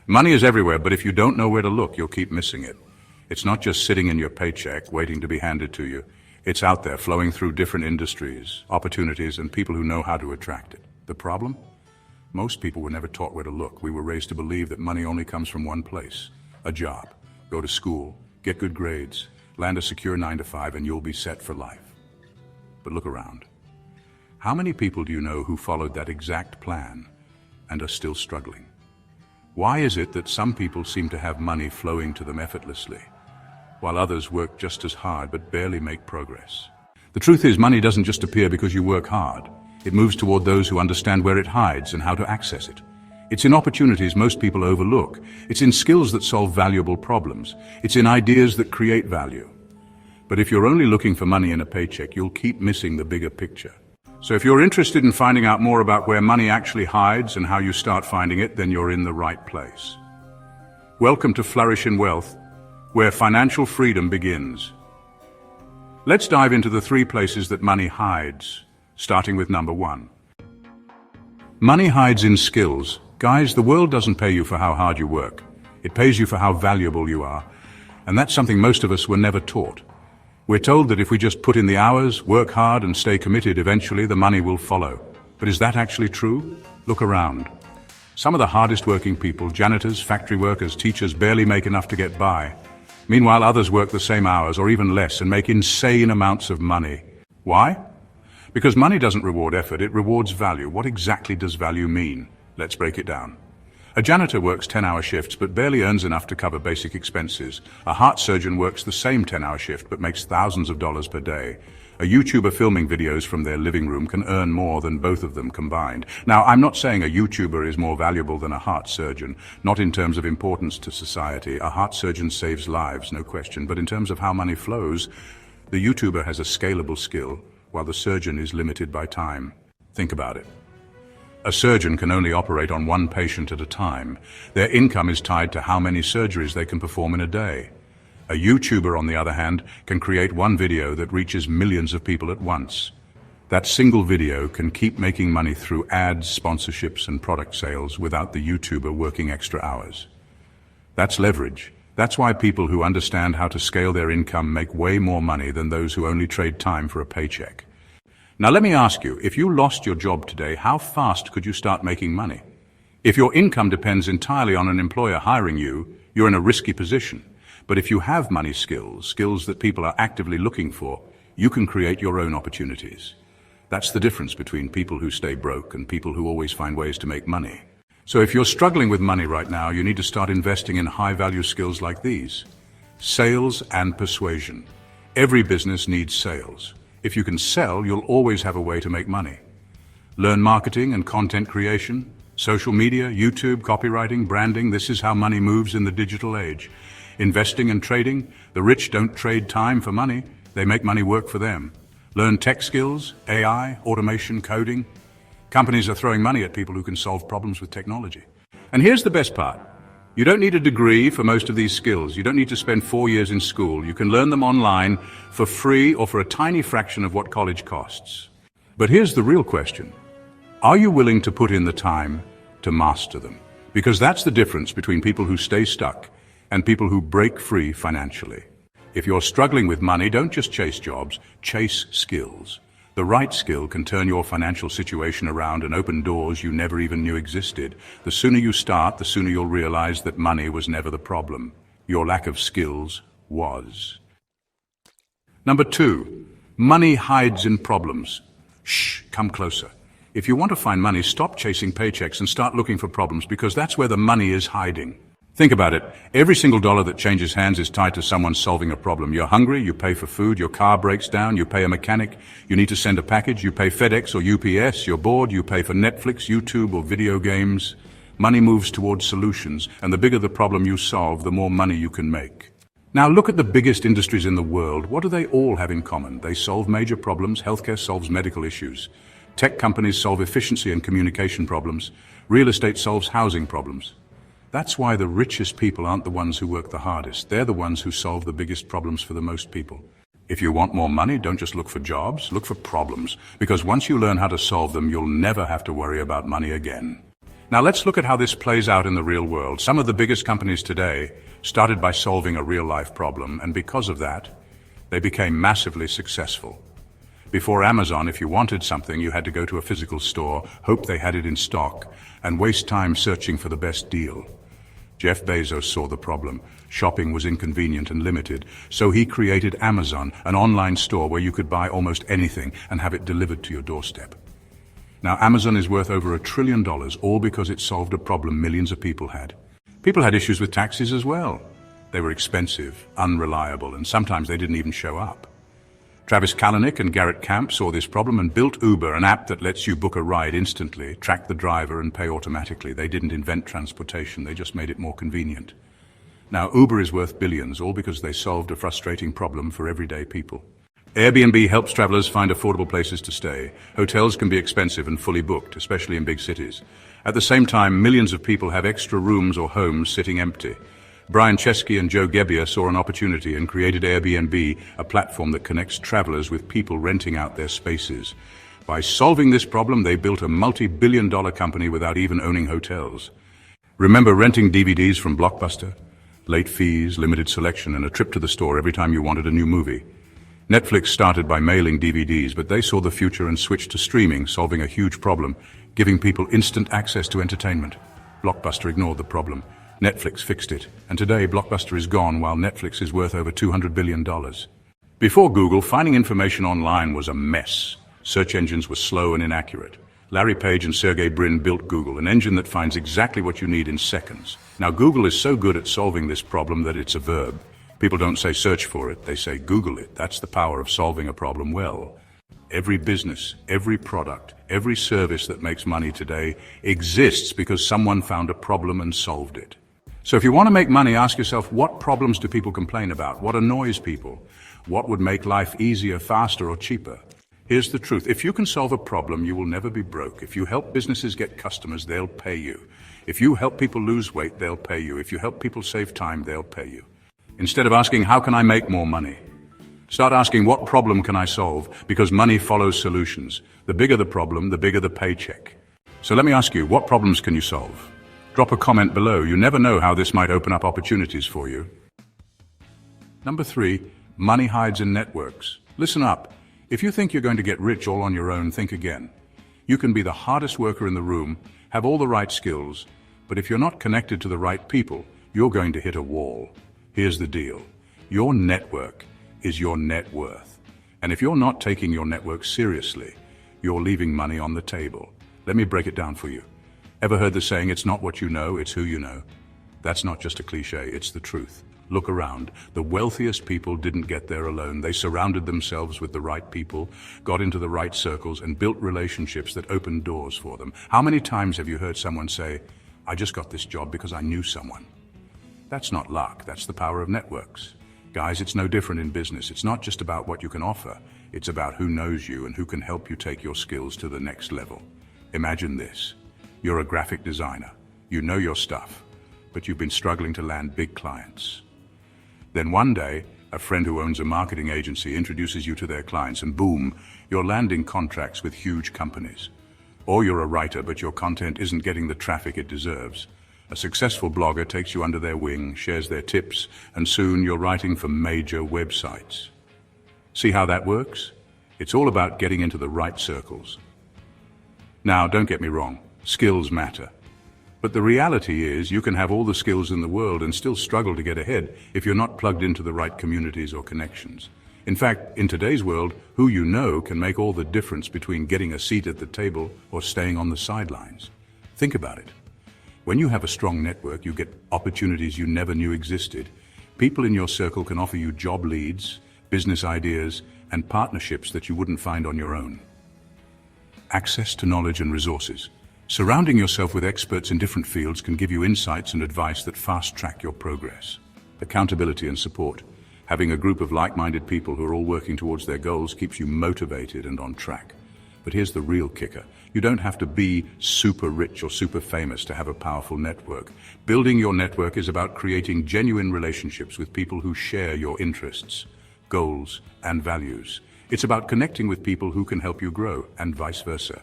Money is everywhere, but if you don't know where to look, you'll keep missing it. It's not just sitting in your paycheck, waiting to be handed to you. It's out there, flowing through different industries, opportunities, and people who know how to attract it. The problem? Most people were never taught where to look. We were raised to believe that money only comes from one place: a job. Go to school, get good grades, land a secure 9-to-5, and you'll be set for life. But look around. How many people do you know who followed that exact plan and are still struggling? Why is it that some people seem to have money flowing to them effortlessly, while others work just as hard but barely make progress? The truth is, money doesn't just appear because you work hard. It moves toward those who understand where it hides and how to access it. It's in opportunities most people overlook. It's in skills that solve valuable problems. It's in ideas that create value. But if you're only looking for money in a paycheck, you'll keep missing the bigger picture. So if you're interested in finding out more about where money actually hides and how you start finding it, then you're in the right place. Welcome to Flourish in Wealth, where financial freedom begins. Let's dive into the 3 places that money hides, starting with number 1. Money hides in skills. Guys, the world doesn't pay you for how hard you work. It pays you for how valuable you are. And that's something most of us were never taught. We're told that if we just put in the hours, work hard, and stay committed, eventually the money will follow. But is that actually true? Look around. Some of the hardest working people, janitors, factory workers, teachers, barely make enough to get by. Meanwhile, others work the same hours or even less and make insane amounts of money. Why? Because money doesn't reward effort, it rewards value. What exactly does value mean? Let's break it down. A janitor works 10-hour shifts but barely earns enough to cover basic expenses. A heart surgeon works the same 10-hour shift but makes thousands of dollars per day. A YouTuber filming videos from their living room can earn more than both of them combined. Now, I'm not saying a YouTuber is more valuable than a heart surgeon, not in terms of importance to society. A heart surgeon saves lives, no question, but in terms of how money flows, the YouTuber has a scalable skill, while the surgeon is limited by time. Think about it. A surgeon can only operate on one patient at a time. Their income is tied to how many surgeries they can perform in a day. A YouTuber, on the other hand, can create one video that reaches millions of people at once. That single video can keep making money through ads, sponsorships, and product sales without the YouTuber working extra hours. That's leverage. That's why people who understand how to scale their income make way more money than those who only trade time for a paycheck. Now let me ask you, if you lost your job today, how fast could you start making money? If your income depends entirely on an employer hiring you, you're in a risky position. But if you have money skills that people are actively looking for, you can create your own opportunities. That's the difference between people who stay broke and people who always find ways to make money. So if you're struggling with money right now, you need to start investing in high-value skills like these: sales and persuasion. Every business needs sales. If you can sell, you'll always have a way to make money. Learn marketing and content creation, social media, YouTube, copywriting, branding. This is how money moves in the digital age. Investing and trading. The rich don't trade time for money. They make money work for them. Learn tech skills, AI, automation, coding. Companies are throwing money at people who can solve problems with technology. And here's the best part. You don't need a degree for most of these skills. You don't need to spend 4 years in school. You can learn them online for free or for a tiny fraction of what college costs. But here's the real question. Are you willing to put in the time to master them? Because that's the difference between people who stay stuck and people who break free financially. If you're struggling with money, don't just chase jobs, chase skills. The right skill can turn your financial situation around and open doors you never even knew existed. The sooner you start, the sooner you'll realize that money was never the problem. Your lack of skills was. Number 2, money hides in problems. Shh, come closer. If you want to find money, stop chasing paychecks and start looking for problems, because that's where the money is hiding. Think about it. Every single dollar that changes hands is tied to someone solving a problem. You're hungry, you pay for food, your car breaks down, you pay a mechanic, you need to send a package, you pay FedEx or UPS, you're bored, you pay for Netflix, YouTube, or video games. Money moves towards solutions, and the bigger the problem you solve, the more money you can make. Now look at the biggest industries in the world. What do they all have in common? They solve major problems. Healthcare solves medical issues. Tech companies solve efficiency and communication problems. Real estate solves housing problems. That's why the richest people aren't the ones who work the hardest. They're the ones who solve the biggest problems for the most people. If you want more money, don't just look for jobs, look for problems. Because once you learn how to solve them, you'll never have to worry about money again. Now let's look at how this plays out in the real world. Some of the biggest companies today started by solving a real-life problem, and because of that, they became massively successful. Before Amazon, if you wanted something, you had to go to a physical store, hope they had it in stock, and waste time searching for the best deal. Jeff Bezos saw the problem. Shopping was inconvenient and limited, so he created Amazon, an online store where you could buy almost anything and have it delivered to your doorstep. Now, Amazon is worth over $1 trillion, all because it solved a problem millions of people had. People had issues with taxis as well. They were expensive, unreliable, and sometimes they didn't even show up. Travis Kalanick and Garrett Camp saw this problem and built Uber, an app that lets you book a ride instantly, track the driver, and pay automatically. They didn't invent transportation, they just made it more convenient. Now, Uber is worth billions, all because they solved a frustrating problem for everyday people. Airbnb helps travelers find affordable places to stay. Hotels can be expensive and fully booked, especially in big cities. At the same time, millions of people have extra rooms or homes sitting empty. Brian Chesky and Joe Gebbia saw an opportunity and created Airbnb, a platform that connects travelers with people renting out their spaces. By solving this problem, they built a multi-billion-dollar company without even owning hotels. Remember renting DVDs from Blockbuster? Late fees, limited selection, and a trip to the store every time you wanted a new movie. Netflix started by mailing DVDs, but they saw the future and switched to streaming, solving a huge problem, giving people instant access to entertainment. Blockbuster ignored the problem. Netflix fixed it, and today Blockbuster is gone while Netflix is worth over $200 billion. Before Google, finding information online was a mess. Search engines were slow and inaccurate. Larry Page and Sergey Brin built Google, an engine that finds exactly what you need in seconds. Now, Google is so good at solving this problem that it's a verb. People don't say search for it, they say Google it. That's the power of solving a problem well. Every business, every product, every service that makes money today exists because someone found a problem and solved it. So if you want to make money, ask yourself, what problems do people complain about? What annoys people? What would make life easier, faster, or cheaper? Here's the truth. If you can solve a problem, you will never be broke. If you help businesses get customers, they'll pay you. If you help people lose weight, they'll pay you. If you help people save time, they'll pay you. Instead of asking, how can I make more money? Start asking, what problem can I solve? Because money follows solutions. The bigger the problem, the bigger the paycheck. So let me ask you, what problems can you solve? Drop a comment below. You never know how this might open up opportunities for you. Number 3, money hides in networks. Listen up. If you think you're going to get rich all on your own, think again. You can be the hardest worker in the room, have all the right skills, but if you're not connected to the right people, you're going to hit a wall. Here's the deal. Your network is your net worth. And if you're not taking your network seriously, you're leaving money on the table. Let me break it down for you. Ever heard the saying, it's not what you know, it's who you know? That's not just a cliche, it's the truth. Look around. The wealthiest people didn't get there alone. They surrounded themselves with the right people, got into the right circles, and built relationships that opened doors for them. How many times have you heard someone say, I just got this job because I knew someone? That's not luck, that's the power of networks. Guys, it's no different in business. It's not just about what you can offer. It's about who knows you and who can help you take your skills to the next level. Imagine this. You're a graphic designer. You know your stuff, but you've been struggling to land big clients. Then one day, a friend who owns a marketing agency introduces you to their clients and boom, you're landing contracts with huge companies. Or you're a writer, but your content isn't getting the traffic it deserves. A successful blogger takes you under their wing, shares their tips, and soon you're writing for major websites. See how that works? It's all about getting into the right circles. Now, don't get me wrong, skills matter. But the reality is you can have all the skills in the world and still struggle to get ahead if you're not plugged into the right communities or connections. In fact, in today's world, who you know can make all the difference between getting a seat at the table or staying on the sidelines. Think about it. When you have a strong network, you get opportunities you never knew existed. People in your circle can offer you job leads, business ideas, and partnerships that you wouldn't find on your own. Access to knowledge and resources. Surrounding yourself with experts in different fields can give you insights and advice that fast-track your progress. Accountability and support. Having a group of like-minded people who are all working towards their goals keeps you motivated and on track. But here's the real kicker. You don't have to be super rich or super famous to have a powerful network. Building your network is about creating genuine relationships with people who share your interests, goals, and values. It's about connecting with people who can help you grow, and vice versa.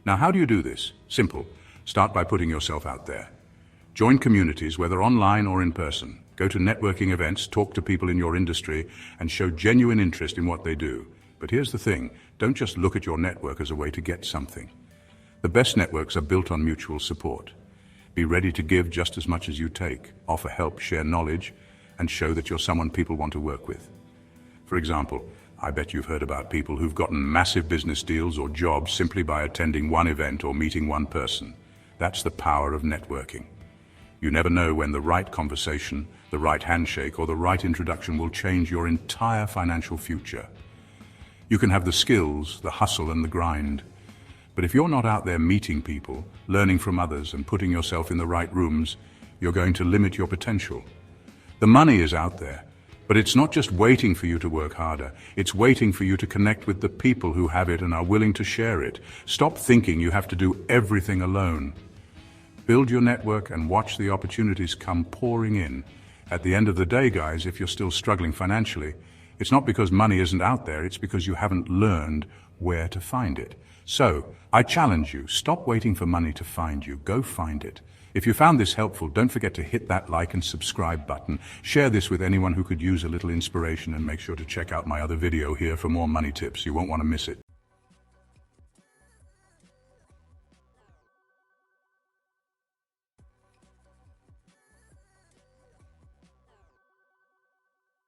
Now, how do you do this? Simple. Start by putting yourself out there. Join communities, whether online or in person. Go to networking events, talk to people in your industry, and show genuine interest in what they do. But here's the thing, don't just look at your network as a way to get something. The best networks are built on mutual support. Be ready to give just as much as you take, offer help, share knowledge, and show that you're someone people want to work with. For example, I bet you've heard about people who've gotten massive business deals or jobs simply by attending one event or meeting one person. That's the power of networking. You never know when the right conversation, the right handshake, or the right introduction will change your entire financial future. You can have the skills, the hustle, and the grind. But if you're not out there meeting people, learning from others, and putting yourself in the right rooms, you're going to limit your potential. The money is out there, but it's not just waiting for you to work harder. It's waiting for you to connect with the people who have it and are willing to share it. Stop thinking you have to do everything alone. Build your network and watch the opportunities come pouring in. At the end of the day, guys, if you're still struggling financially, it's not because money isn't out there, it's because you haven't learned where to find it. So, I challenge you, stop waiting for money to find you, go find it. If you found this helpful, don't forget to hit that like and subscribe button. Share this with anyone who could use a little inspiration, and make sure to check out my other video here for more money tips. You won't want to miss it.